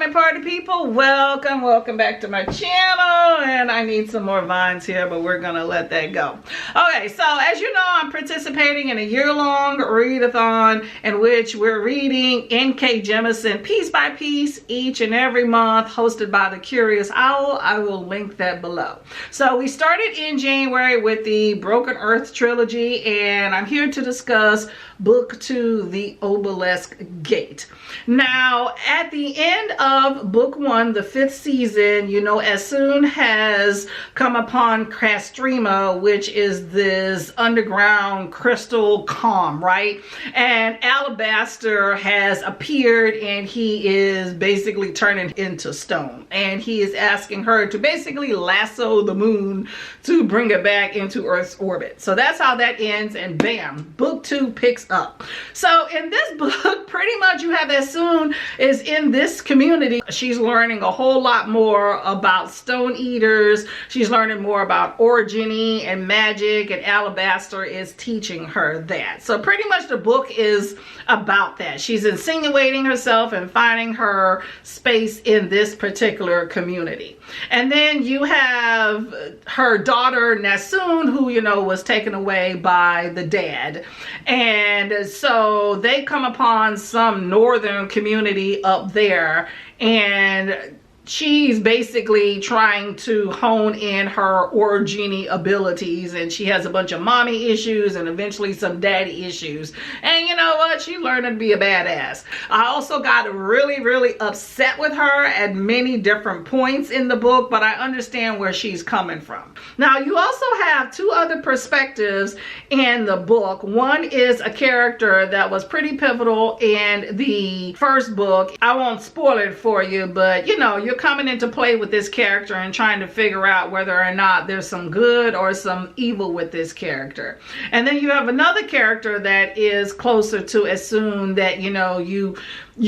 my party people, welcome back to my channel. And I need some more vines here, but we're gonna let that go. Okay, so as you know, I'm participating in a year-long readathon in which we're reading N.K. Jemisin piece by piece each and every month, hosted by the Curious Owl. I will link that below. So we started in January with the Broken Earth trilogy, and I'm here to discuss book 2, the Obelisk Gate. Now, at the end of book 1, the 5th season, you know, Esun has come upon Castrima, which is this underground crystal calm, right? And Alabaster has appeared, and he is basically turning into stone. And he is asking her to basically lasso the moon to bring it back into Earth's orbit. So that's how that ends, and bam, book 2 picks up. So in this book, pretty much you have Esun is in this community. She's learning a whole lot more about stone eaters. She's learning more about originy and magic, and Alabaster is teaching her that. So pretty much the book is about that. She's insinuating herself and finding her space in this particular community. And then you have her daughter Nasun, who, you know, was taken away by the dad. And so they come upon some northern community up there, and she's basically trying to hone in her origini abilities, and she has a bunch of mommy issues and eventually some daddy issues. And you know what? She learned to be a badass. I also got really upset with her at many different points in the book, but I understand where she's coming from. Now, you also have two other perspectives in the book. One is a character that was pretty pivotal in the first book. I won't spoil it for you, but you know, you're coming into play with this character and trying to figure out whether or not there's some good or some evil with this character. And then you have another character that is closer to Esun, that, you know, you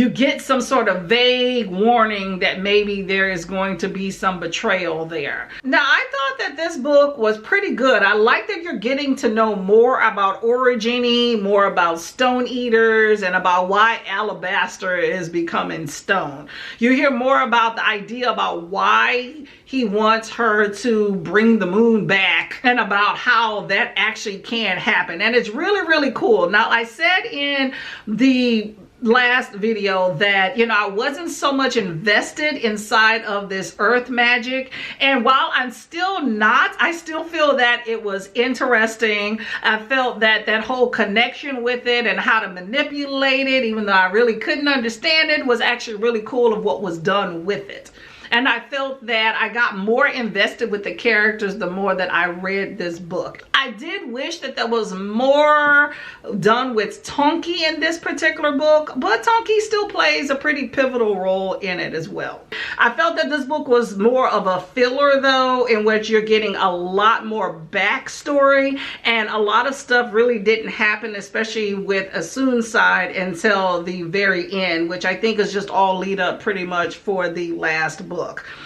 get some sort of vague warning that maybe there is going to be some betrayal there. Now, I thought that this book was pretty good. I like that you're getting to know more about origini, more about stone eaters, and about why Alabaster is becoming stone. You hear more about the idea about why he wants her to bring the moon back, and about how that actually can happen. And it's really cool. Now, I said in the last video that, you know, I wasn't so much invested inside of this earth magic, and while I'm still not, I still feel that it was interesting. I felt that that whole connection with it and how to manipulate it, even though I really couldn't understand it, was actually really cool of what was done with it. And I felt that I got more invested with the characters the more that I read this book. I did wish that there was more done with Tonki in this particular book, but Tonki still plays a pretty pivotal role in it as well. I felt that this book was more of a filler, though, in which you're getting a lot more backstory, and a lot of stuff really didn't happen, especially with Esun's side, until the very end, which I think is just all lead up pretty much for the last book.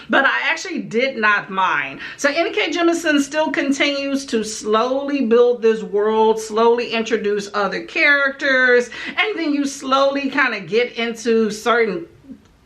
But I actually did not mind. So N.K. Jemisin still continues to slowly build this world, slowly introduce other characters, and then you slowly kind of get into certain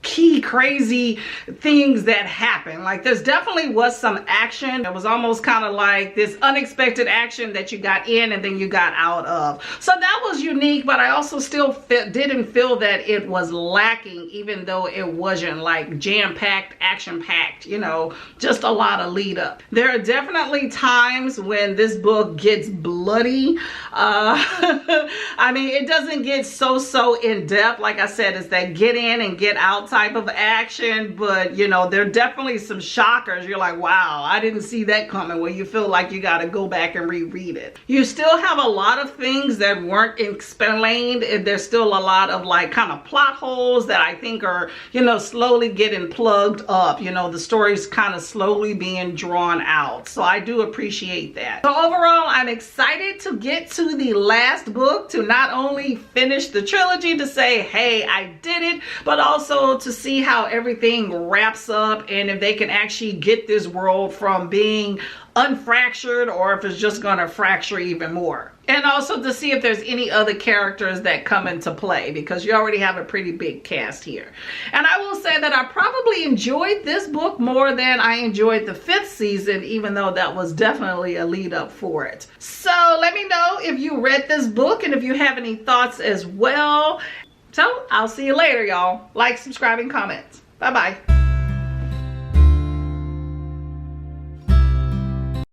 key crazy things that happen. Like, there's definitely was some action. It was almost kind of like this unexpected action that you got in and then you got out of. So that was unique, but I also still didn't feel that it was lacking, even though it wasn't like jam-packed, action-packed, you know, just a lot of lead up. There are definitely times when this book gets bloody. I mean, it doesn't get so in depth. Like I said, it's that get in and get out type of action, but you know, there are definitely some shockers. You're like, wow, I didn't see that coming, where you feel like you got to go back and reread it. You still have a lot of things that weren't explained, and there's still a lot of like kind of plot holes that I think are, you know, slowly getting plugged up. You know, the story's kind of slowly being drawn out. So I do appreciate that. So overall, I'm excited to get to the last book, to not only finish the trilogy, to say, hey, I did it, but also to see how everything wraps up and if they can actually get this world from being unfractured or if it's just going to fracture even more. And also to see if there's any other characters that come into play, because you already have a pretty big cast here. And I will say that I probably enjoyed this book more than I enjoyed the 5th season, even though that was definitely a lead up for it. So let me know if you read this book and if you have any thoughts as well. So I'll see you later, y'all. Like, subscribe, and comment. Bye-bye.